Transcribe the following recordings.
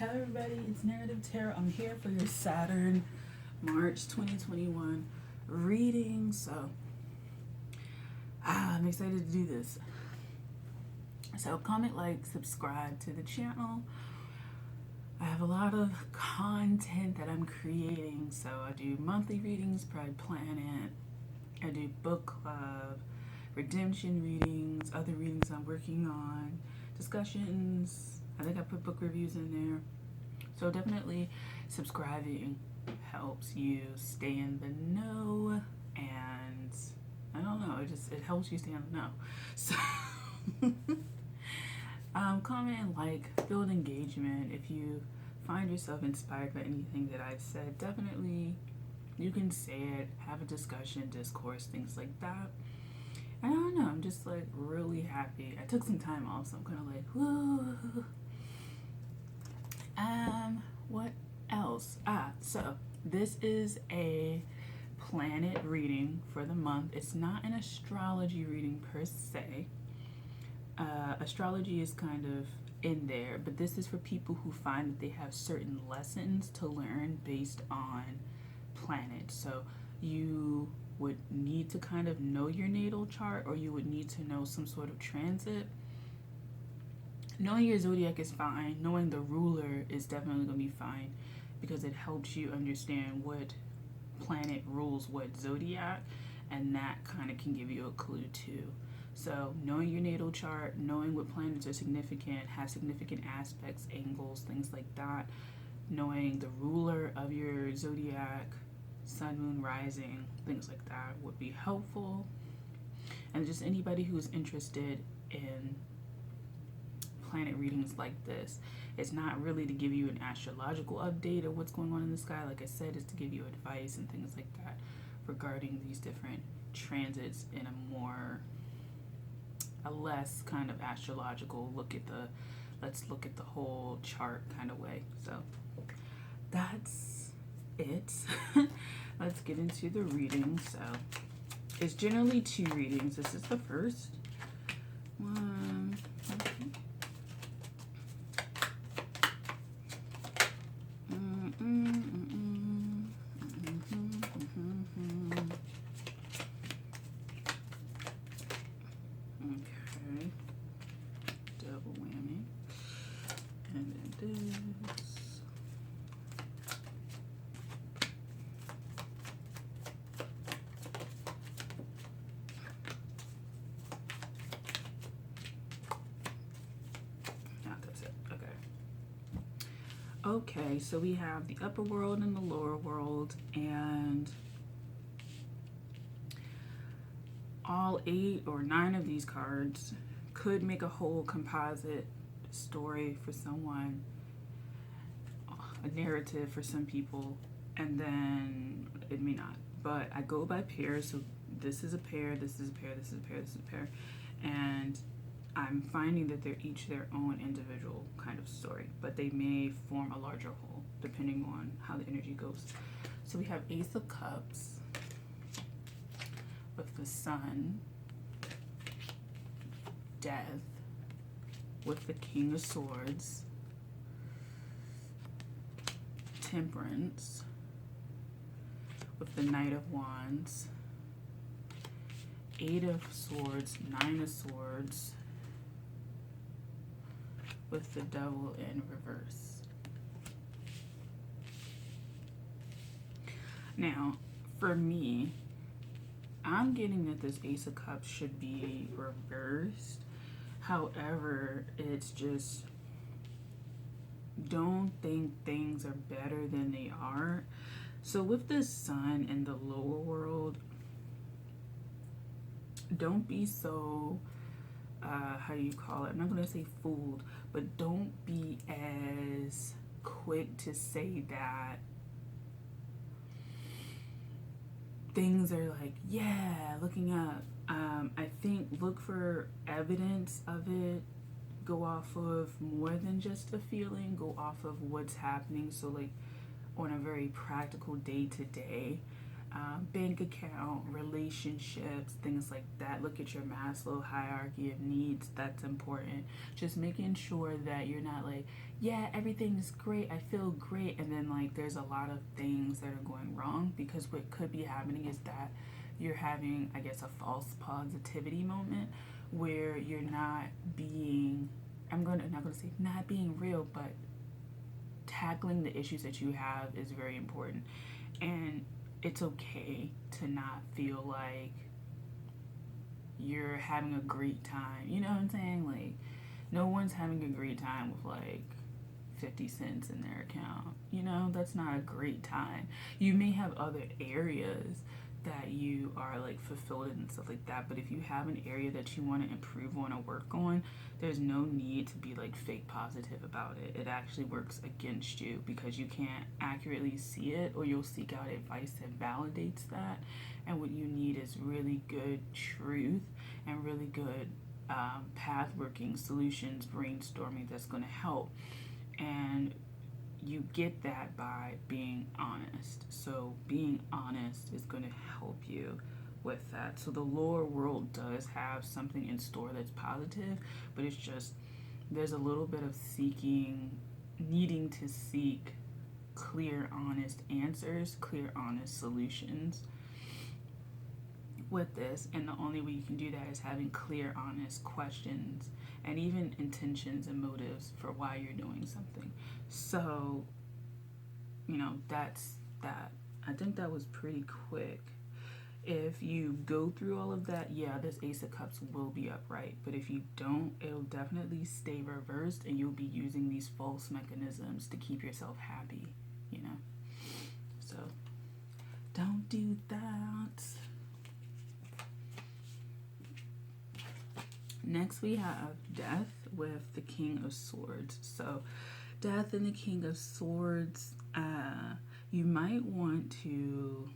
Hello everybody, it's Narrative Tarot. I'm here for your Saturn March 2021 reading. So I'm excited to do this. So comment, like, subscribe to the channel. I have a lot of content that I'm creating. So I do monthly readings, Pride Planet. I do book club, redemption readings, other readings I'm working on, discussions. I think I put book reviews in there. So definitely subscribing helps you stay in the know, and I don't know, it helps you stay in the know. So comment and like, build engagement. If you find yourself inspired by anything that I've said, definitely you can say it, have a discussion, discourse, things like that. I don't know, I'm just like really happy. I took some time off, so I'm kind of like, woo. What else? So this is a planet reading for the month. It's not an astrology reading per se. Astrology is kind of in there, but this is for people who find that they have certain lessons to learn based on planets. So you would need to kind of know your natal chart, or you would need to know some sort of transit. Knowing your zodiac is fine. Knowing the ruler is definitely going to be fine, because it helps you understand what planet rules what zodiac, and that kind of can give you a clue too. So knowing your natal chart, knowing what planets are significant, have significant aspects, angles, things like that. Knowing the ruler of your zodiac, sun, moon, rising, things like that would be helpful. And just anybody who's interested in planet readings like this, it's not really to give you an astrological update of what's going on in the sky. Like I said, it's to give you advice and things like that regarding these different transits in a less kind of astrological let's look at the whole chart kind of way. So that's it. Let's get into the reading. So it's generally 2 readings. This is the first one. Okay, double whammy, and then this. That's it. Okay, so we have the upper world and the lower world, and all 8 or 9 of these cards could make a whole composite story for someone, a narrative for some people, and then it may not. But I go by pairs, so this is a pair, this is a pair, this is a pair, this is a pair, and I'm finding that they're each their own individual kind of story, but they may form a larger whole depending on how the energy goes. So we have Ace of Cups with the Sun, Death with the King of Swords, Temperance with the Knight of Wands, 8 of Swords, 9 of Swords with the Devil in reverse. Now, for me, I'm getting that this Ace of Cups should be reversed. However, it's just, don't think things are better than they are. So with the Sun in the lower world, don't be so, how do you call it? I'm not going to say fooled, but don't be as quick to say that things are like, yeah, looking up. I think look for evidence of it. Go off of more than just a feeling. Go off of what's happening. So like on a very practical day to day, bank account, relationships, things like that. Look at your Maslow hierarchy of needs. That's important. Just making sure that you're not like, yeah, everything's great, I feel great, and then like there's a lot of things that are going wrong, because what could be happening is that you're having, I guess, a false positivity moment where you're not being, not gonna say not being real, but tackling the issues that you have is very important. And it's okay to not feel like you're having a great time. You know what I'm saying? Like, no one's having a great time with like 50 cents in their account. You know, that's not a great time. You may have other areas that you are like fulfilled in and stuff like that, but if you have an area that you want to improve on or work on, there's no need to be like fake positive about it. It actually works against you because you can't accurately see it, or you'll seek out advice that validates that. And what you need is really good truth and really good path working solutions, brainstorming that's going to help. And you get that by being honest. So being honest is going to help you with that. So the lower world does have something in store that's positive, but it's just there's a little bit of needing to seek clear, honest answers, clear, honest solutions with this. And the only way you can do that is having clear, honest questions and even intentions and motives for why you're doing something. So, that's that. I think that was pretty quick. If you go through all of that, yeah, this Ace of Cups will be upright. But if you don't, it'll definitely stay reversed, and you'll be using these false mechanisms to keep yourself happy, So, don't do that. Next, we have Death with the King of Swords. So, Death and the King of Swords, you might want to,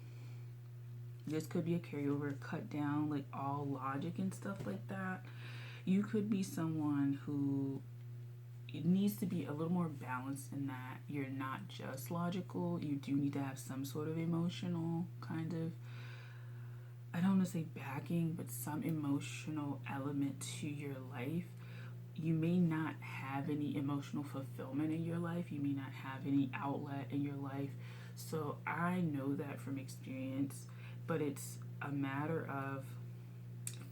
this could be a carryover, cut down like all logic and stuff like that. You could be someone who needs to be a little more balanced in that you're not just logical. You do need to have some sort of emotional kind of, I don't want to say backing, but some emotional element to your life. You may not have any emotional fulfillment in your life. You may not have any outlet in your life. So I know that from experience, but it's a matter of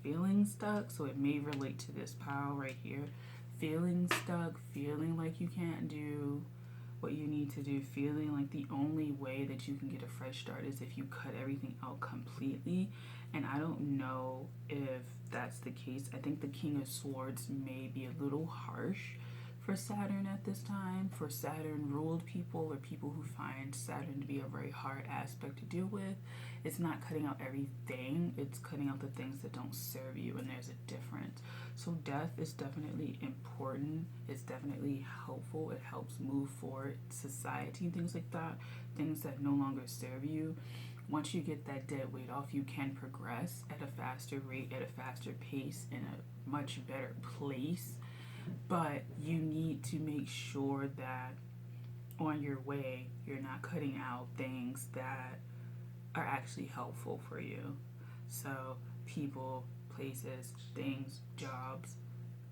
feeling stuck. So it may relate to this pile right here. Feeling stuck, feeling like you can't do what you need to do, feeling like the only way that you can get a fresh start is if you cut everything out completely. And I don't know if that's the case. I think the King of Swords may be a little harsh for Saturn at this time. For Saturn ruled people, or people who find Saturn to be a very hard aspect to deal with. It's not cutting out everything, it's cutting out the things that don't serve you, and there's a difference. So death is definitely important. It's definitely helpful. It helps move forward society and things like that. Things that no longer serve you. Once you get that dead weight off, you can progress at a faster rate, at a faster pace, in a much better place. But you need to make sure that on your way, you're not cutting out things that are actually helpful for you. So people, places, things, jobs,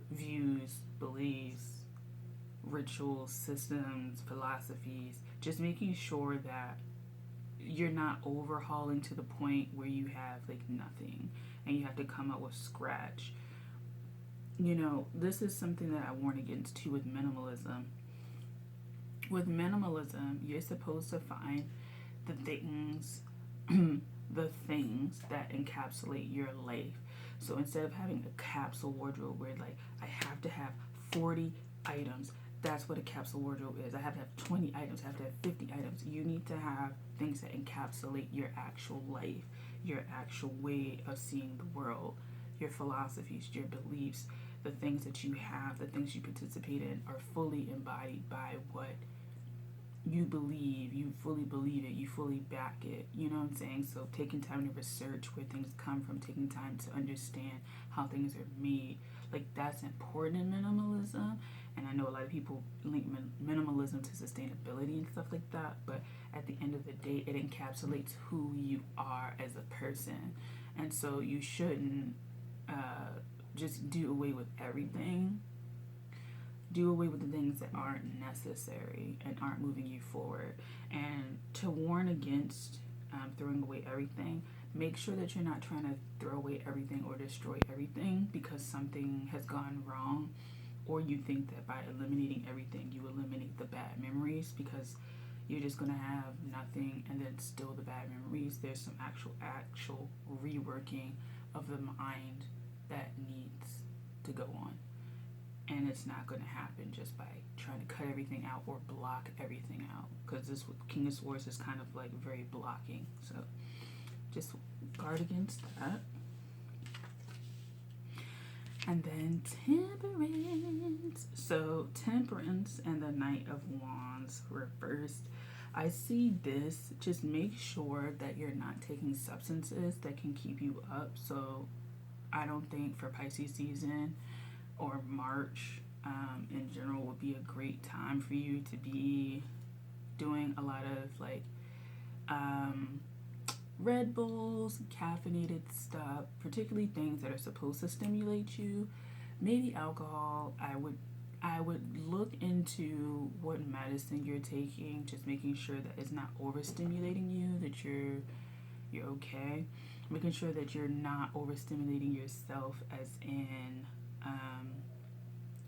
views, beliefs, rituals, systems, philosophies, just making sure that you're not overhauling to the point where you have like nothing and you have to come up with scratch. This is something that I warn against too with minimalism. With minimalism, you're supposed to find the things the things that encapsulate your life. So instead of having a capsule wardrobe where like I have to have 40 items, that's what a capsule wardrobe is. I have to have 20 items, I have to have 50 items. You need to have things that encapsulate your actual life, your actual way of seeing the world, your philosophies, your beliefs, the things that you have, the things you participate in are fully embodied by what you believe, you fully believe it, you fully back it, you know what I'm saying? So taking time to research where things come from, taking time to understand how things are made, like that's important in minimalism. And I know a lot of people link minimalism to sustainability and stuff like that, but at the end of the day, it encapsulates who you are as a person. And so you shouldn't just do away with everything. Do away with the things that aren't necessary and aren't moving you forward. And to warn against throwing away everything, make sure that you're not trying to throw away everything or destroy everything because something has gone wrong, or you think that by eliminating everything you eliminate the bad memories, because you're just going to have nothing and then still the bad memories. There's some actual reworking of the mind that needs to go on. And it's not going to happen just by trying to cut everything out or block everything out, because this King of Swords is kind of like very blocking. So just guard against that. And then Temperance. So Temperance and the Knight of Wands reversed. I see this. Just make sure that you're not taking substances that can keep you up. So I don't think for Pisces season or March in general would be a great time for you to be doing a lot of like Red Bulls, caffeinated stuff, particularly things that are supposed to stimulate you. Maybe alcohol. I would look into what medicine you're taking, just making sure that it's not overstimulating you, that you're okay. Making sure that you're not overstimulating yourself, as in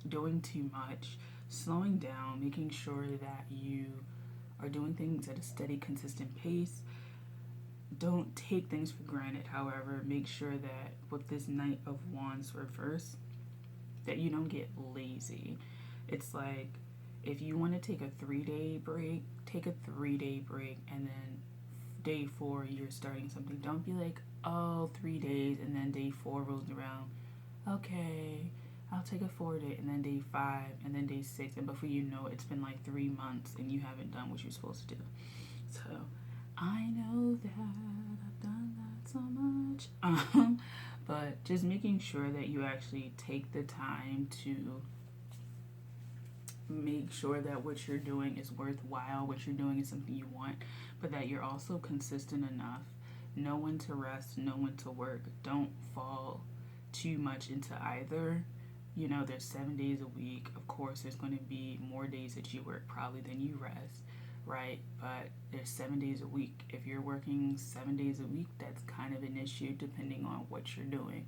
doing too much, slowing down, making sure that you are doing things at a steady, consistent pace. Don't take things for granted, however. Make sure that with this Knight of Wands reverse, that you don't get lazy. It's like, if you want to take a 3-day break, take a 3-day break, and then day 4 you're starting something. Don't be like, oh, 3 days, and then day 4 rolls around. Okay, I'll take a 4-day, and then day 5, and then day 6, and before you know it, it's been like 3 months and you haven't done what you're supposed to do. So I know that I've done that so much. But just making sure that you actually take the time to make sure that what you're doing is worthwhile, what you're doing is something you want, but that you're also consistent enough. Know when to rest, know when to work. Don't fall too much into either. You know, there's 7 days a week. Of course, there's going to be more days that you work probably than you rest, right? But there's 7 days a week. If you're working 7 days a week, that's kind of an issue depending on what you're doing.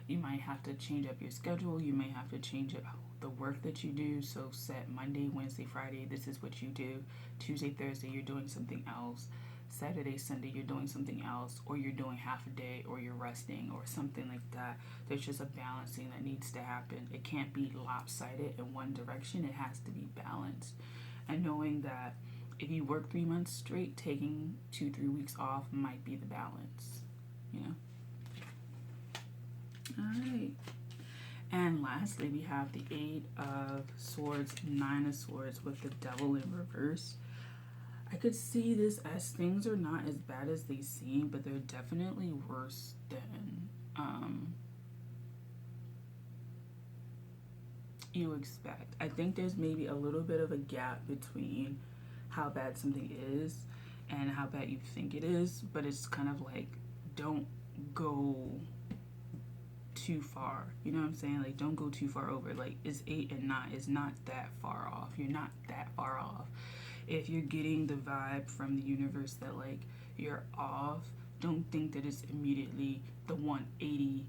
You might have to change up your schedule. You may have to change up the work that you do. So set Monday, Wednesday, Friday, this is what you do. Tuesday, Thursday, you're doing something else. Saturday, Sunday, you're doing something else, or you're doing half a day, or you're resting, or something like that. There's just a balancing that needs to happen. It can't be lopsided in one direction. It has to be balanced. And knowing that if you work 3 months straight, taking 2-3 weeks off might be the balance, you know? All right. And lastly, we have the 8 of Swords, 9 of Swords with the Devil in reverse. I could see this as things are not as bad as they seem, but they're definitely worse than you expect. I think there's maybe a little bit of a gap between how bad something is and how bad you think it is, but it's kind of like, don't go too far. You know what I'm saying? Like, don't go too far over. Like, it's 8 and 9. It's not that far off. You're not that far off. If you're getting the vibe from the universe that, like, you're off, don't think that it's immediately the 180,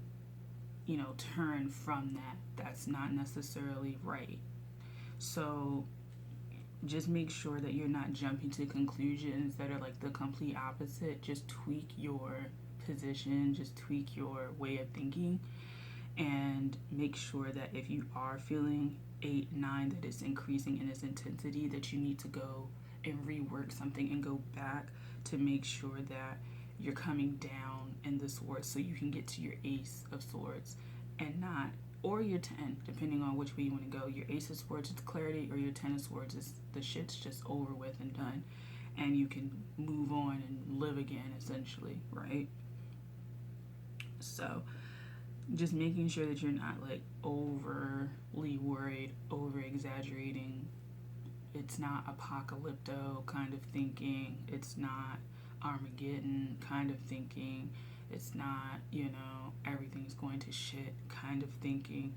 you know, turn from that. That's not necessarily right. So just make sure that you're not jumping to conclusions that are like the complete opposite. Just tweak your position, just tweak your way of thinking, and make sure that if you are feeling 8, 9, that it's increasing in its intensity, that you need to go and rework something and go back to make sure that you're coming down in the swords so you can get to your Ace of Swords, and not, or your 10, depending on which way you want to go. Your Ace of Swords is clarity, or your 10 of Swords is the shit's just over with and done, and you can move on and live again, essentially, right? So just making sure that you're not like overly worried, over exaggerating it's not apocalypto kind of thinking. It's not Armageddon kind of thinking. It's not, everything's going to shit kind of thinking.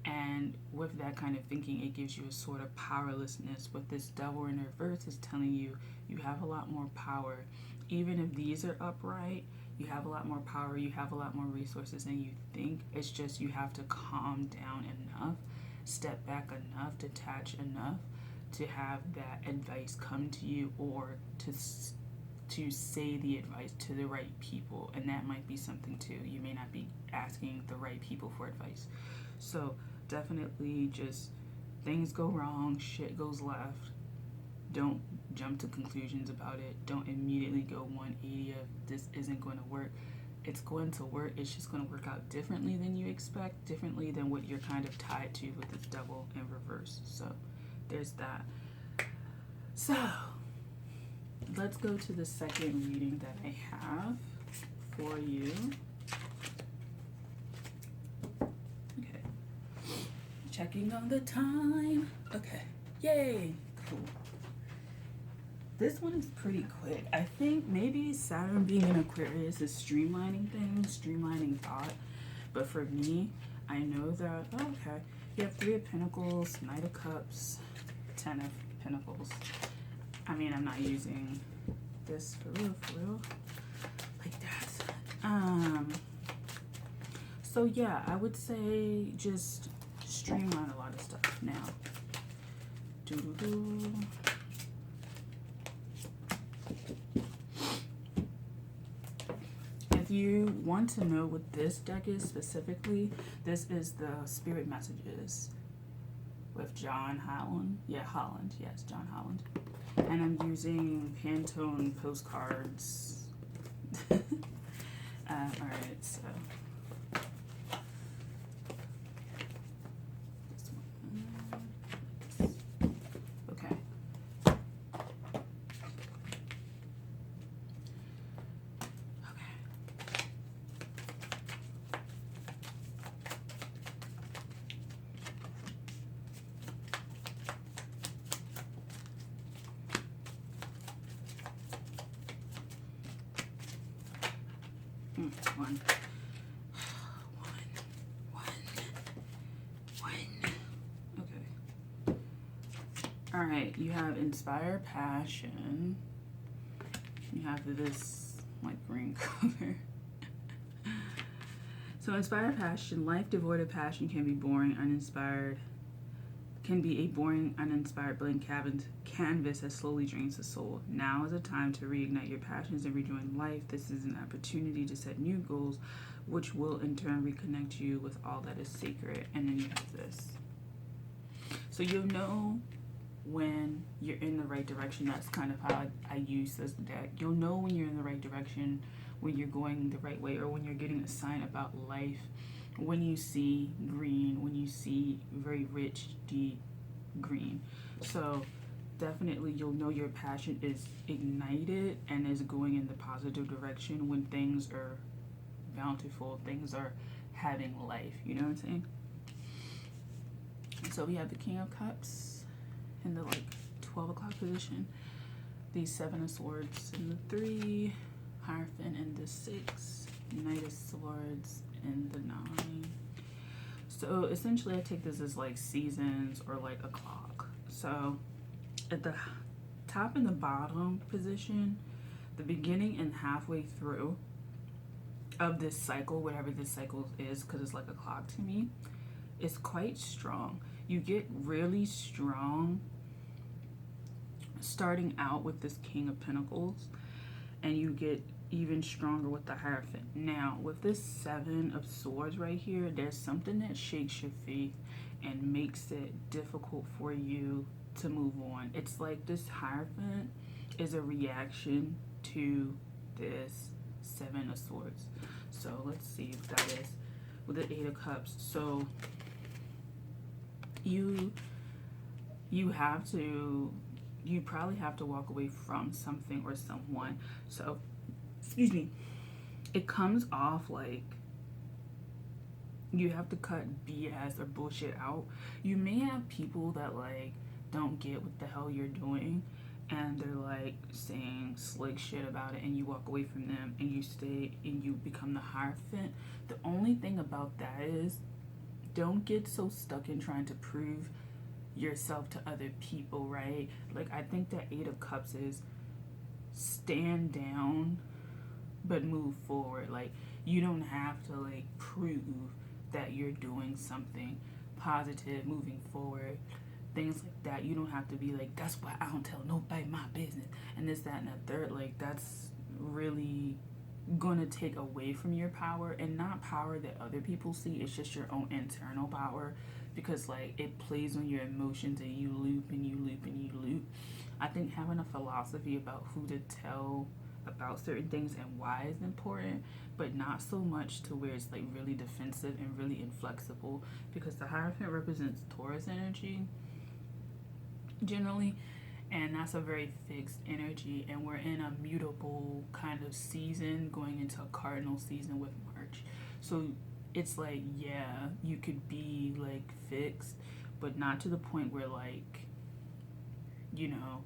And with that kind of thinking, it gives you a sort of powerlessness. What this devil in reverse is telling you, you have a lot more power. Even if these are upright, you have a lot more power, you have a lot more resources than you think. It's just you have to calm down enough, step back enough, detach enough to have that advice come to you, or to say the advice to the right people. And that might be something too. You may not be asking the right people for advice. So definitely, just things go wrong, shit goes left. Don't jump to conclusions about it. Don't immediately go 180 of this isn't going to work. It's going to work. It's just going to work out differently than you expect, differently than what you're kind of tied to with this devil in reverse. So there's that. So let's go to the second reading that I have for you. Okay. Checking on the time. Okay. Yay. Cool. This one is pretty quick. I think maybe Saturn being in Aquarius is streamlining things, streamlining thought. But for me, I know that, okay, you have 3 of Pentacles, Knight of Cups, 10 of Pentacles. I mean, I'm not using this for real, like that. So yeah, I would say just streamline a lot of stuff now. If you want to know what this deck is specifically, this is the Spirit Messages with John Holland. Yeah, Holland. Yes, John Holland. And I'm using Pantone postcards. Alright, so this one. Okay. One. Okay. All right. You have Inspire Passion. You have this like green color. So Inspire Passion. Life devoid of passion can be boring, uninspired. Can be a boring, uninspired blank canvas that slowly drains the soul. Now is the time to reignite your passions and rejoin life. This is an opportunity to set new goals, which will in turn reconnect you with all that is sacred. And then you have this. So you'll know when you're in the right direction. That's kind of how I use this deck. You'll know when you're in the right direction, when you're going the right way, or when you're getting a sign about life. When you see green, when you see very rich, deep green. So definitely you'll know your passion is ignited and is going in the positive direction when things are bountiful, things are having life. You know what I'm saying? So we have the King of Cups in the 12 o'clock position. The 7 of Swords in the 3, Hierophant in the 6, Knight of Swords in the 9. So essentially I take this as like seasons or like a clock. So at the top and the bottom position, the beginning and halfway through of this cycle, whatever this cycle is, because it's like a clock to me, is quite strong. You get really strong starting out with this King of Pentacles, and you get even stronger with the Hierophant. Now, with this 7 of Swords right here, there's something that shakes your faith and makes it difficult for you to move on. It's like this Hierophant is a reaction to this 7 of Swords. So let's see what that is with the 8 of Cups. So you probably have to walk away from something or someone. So excuse me, it comes off like you have to cut BS or bullshit out. You may have people that like don't get what the hell you're doing, and they're like saying slick shit about it, and you walk away from them and you stay and you become the Hierophant. The only thing about that is, don't get so stuck in trying to prove yourself to other people, right? Like, I think that Eight of Cups is stand down but move forward. Like, you don't have to like prove that you're doing something positive, moving forward, things like that. You don't have to be like, that's why I don't tell nobody my business and this, that, and the third. Like, that's really gonna take away from your power, and not power that other people see. It's just your own internal power, because like it plays on your emotions and you loop and you loop and you loop. I think having a philosophy about who to tell about certain things and why is important, but not so much to where it's like really defensive and really inflexible, because the Hierophant represents Taurus energy generally, and that's a very fixed energy, and we're in a mutable kind of season going into a cardinal season with March. So it's like, yeah, you could be like fixed, but not to the point where like, you know,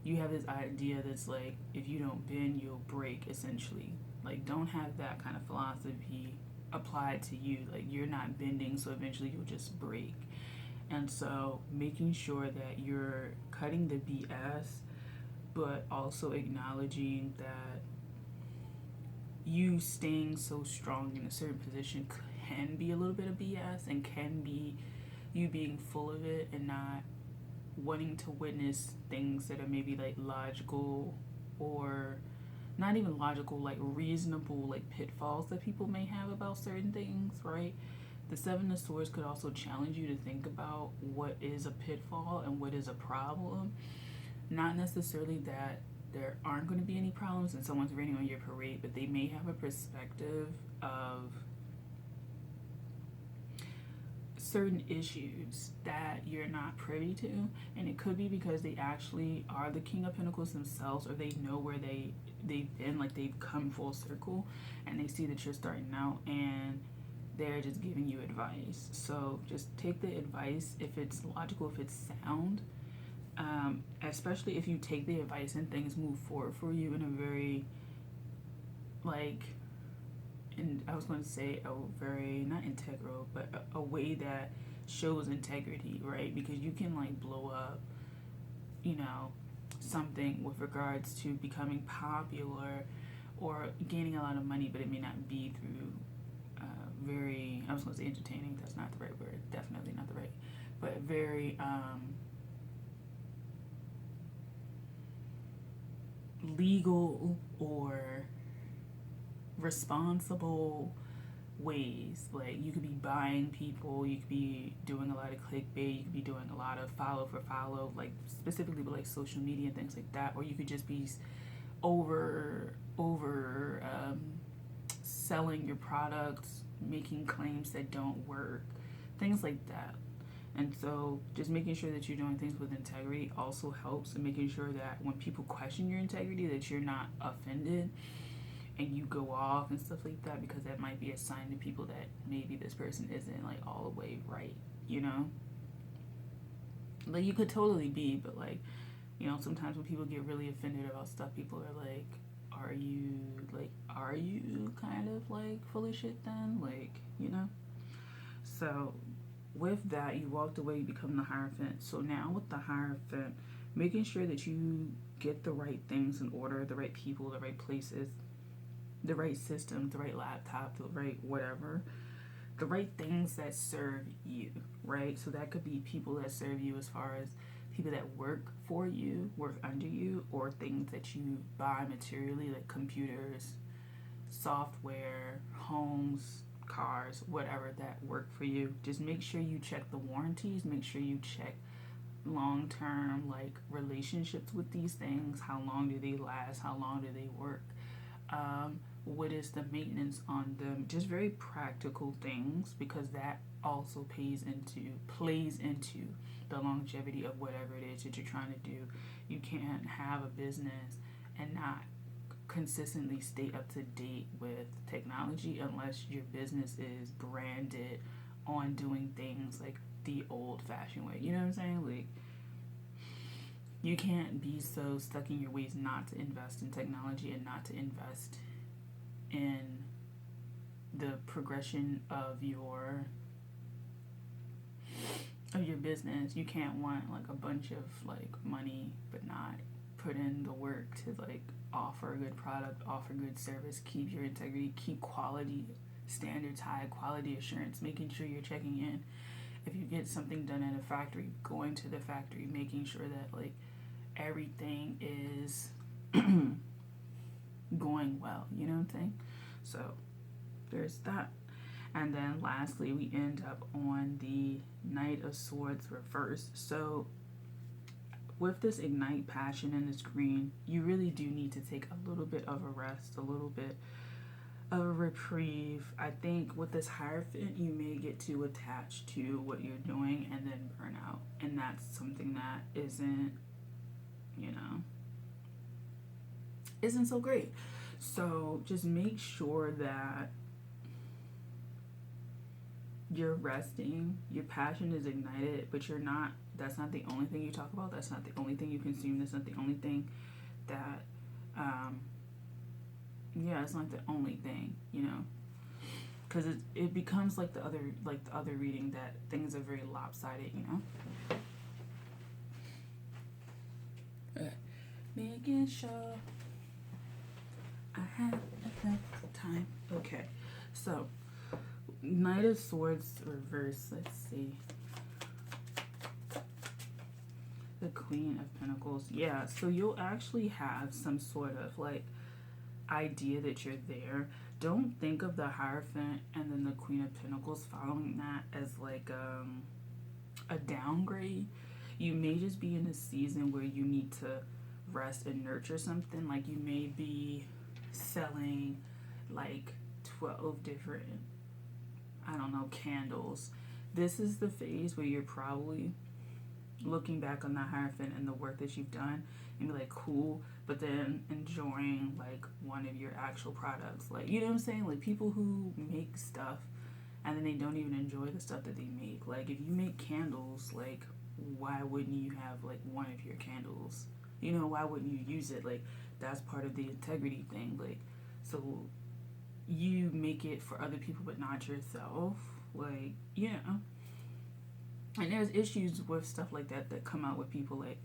you have this idea that's like, if you don't bend, you'll break, essentially. Like, don't have that kind of philosophy applied to you. Like, you're not bending, so eventually you'll just break. And so making sure that you're cutting the BS, but also acknowledging that you staying so strong in a certain position can be a little bit of BS, and can be you being full of it and not wanting to witness things that are maybe like logical, or not even logical, like reasonable, like pitfalls that people may have about certain things, right? The Seven of Swords could also challenge you to think about what is a pitfall and what is a problem. Not necessarily that there aren't going to be any problems and someone's raining on your parade, but they may have a perspective of certain issues that you're not privy to, and it could be because they actually are the King of Pentacles themselves, or they know where they've been, like they've come full circle, and they see that you're starting out, and they're just giving you advice. So just take the advice if it's logical, if it's sound, especially if you take the advice and things move forward for you in a very, like, and I was going to say a very, not integral, but a way that shows integrity, right? Because you can like blow up, you know, something with regards to becoming popular or gaining a lot of money, but it may not be through very, I was going to say entertaining, that's not the right word, definitely not the right, but very legal or responsible ways. Like, you could be buying people, you could be doing a lot of clickbait, you could be doing a lot of follow for follow, like specifically with like social media and things like that, or you could just be over selling your products, making claims that don't work, things like that. And so just making sure that you're doing things with integrity also helps, and making sure that when people question your integrity, that you're not offended and you go off and stuff like that, because that might be a sign to people that maybe this person isn't like all the way right, you know? Like, you could totally be, but like, you know, sometimes when people get really offended about stuff, people are like, are you kind of like full of shit then? Like, you know? So with that, you walked away, you become the Hierophant. So now with the Hierophant, making sure that you get the right things in order, the right people, the right places, the right systems, the right laptop, the right whatever, the right things that serve you, right? So that could be people that serve you as far as people that work for you, work under you, or things that you buy materially, like computers, software, homes, cars, whatever, that work for you. Just make sure you check the warranties, make sure you check long-term like relationships with these things. How long do they last? How long do they work? What is the maintenance on them? Just very practical things, because that also plays into the longevity of whatever it is that you're trying to do. You can't have a business and not consistently stay up to date with technology unless your business is branded on doing things like the old fashioned way. You know what I'm saying? Like, You can't be so stuck in your ways not to invest in technology and not to invest in the progression of your business. You can't want like a bunch of like money but not put in the work to like offer a good product, offer good service, keep your integrity, keep quality standards high, quality assurance, making sure you're checking in. If you get something done in a factory, going to the factory, making sure that like everything is going well, you know what I'm saying? So there's that. And then lastly, we end up on the Knight of Swords reverse. So with this ignite passion in this green, you really do need to take a little bit of a rest, a little bit of a reprieve. I think with this Hierophant, you may get too attached to what you're doing and then burn out. And that's something that isn't so great. So just make sure that you're resting, your passion is ignited, but that's not the only thing you talk about, that's not the only thing you consume, that's not the only thing that, it's not the only thing, because it becomes like the other reading that things are very lopsided, Making sure I have enough time. Okay, so Knight of Swords reverse. Let's see. The Queen of Pentacles. Yeah, so you'll actually have some sort of like idea that you're there. Don't think of the Hierophant and then the Queen of Pentacles following that as like a downgrade. You may just be in a season where you need to rest and nurture something. Like you may be selling like 12 different, candles. This is the phase where you're probably looking back on the Hierophant and the work that you've done and be like, cool, but then enjoying like one of your actual products. Like, you know what I'm saying? Like people who make stuff and then they don't even enjoy the stuff that they make. Like if you make candles, like why wouldn't you have like one of your candles? Why wouldn't you use it? Like that's part of the integrity thing. Like, so you make it for other people but not yourself. Like, and there's issues with stuff like that come out with people like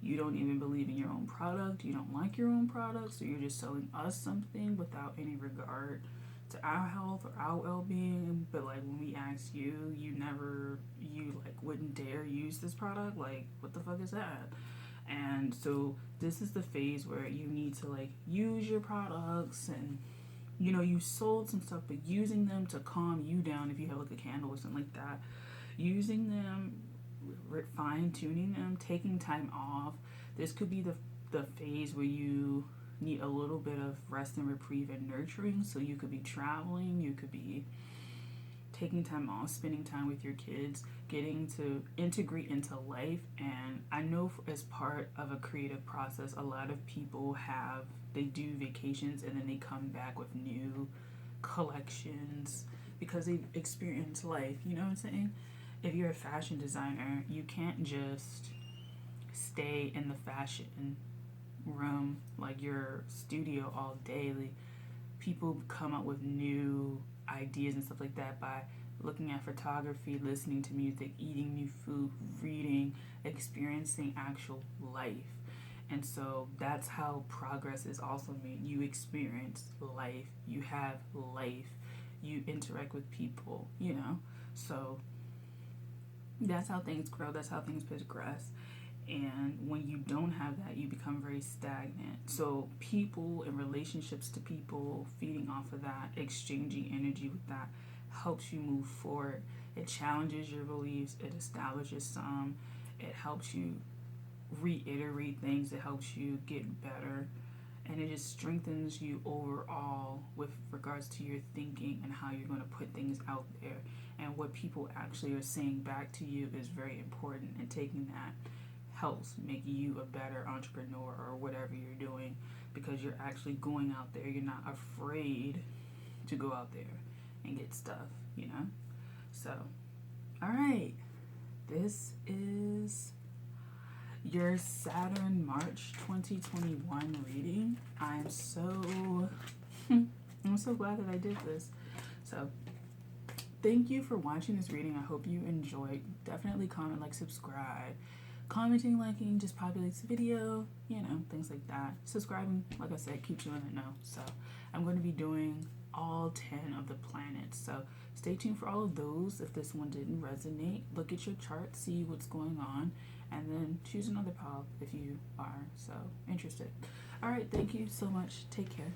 you don't even believe in your own product, you don't like your own product, so you're just selling us something without any regard to our health or our well-being. But like when we ask you, you like wouldn't dare use this product. Like what the fuck is that? And so this is the phase where you need to like use your products and you sold some stuff, but using them to calm you down if you have like a candle or something like that, using them, fine-tuning them, taking time off. This could be the phase where you need a little bit of rest and reprieve and nurturing. So you could be traveling, you could be taking time off, spending time with your kids, getting to integrate into life. And I know as part of a creative process, a lot of people they do vacations and then they come back with new collections because they've experienced life, you know what I'm saying? If you're a fashion designer, you can't just stay in the fashion room, like your studio all day. Like, people come up with new ideas and stuff like that by looking at photography, listening to music, eating new food, reading, experiencing actual life. And so that's how progress is also made. You experience life, you have life, you interact with people, So that's how things grow, that's how things progress. And when you don't have that, you become very stagnant. So people and relationships to people, feeding off of that, exchanging energy with that, helps you move forward. It challenges your beliefs, it establishes some, it helps you reiterate things, it helps you get better, and it just strengthens you overall with regards to your thinking and how you're going to put things out there. And what people actually are saying back to you is very important, and taking that helps make you a better entrepreneur or whatever you're doing, because you're actually going out there. You're not afraid to go out there and get stuff, So, all right, this is your Saturn March 2021 reading. I'm so glad that I did this. So thank you for watching this reading. I hope you enjoyed. Definitely comment, like, subscribe. Commenting, liking just populates the video, you know, things like that. Subscribing, like I said, keeps you in the know. So I'm going to be doing all 10 of the planets. So stay tuned for all of those. If this one didn't resonate, look at your chart, see what's going on, and then choose another pile if you are so interested. All right, thank you so much. Take care.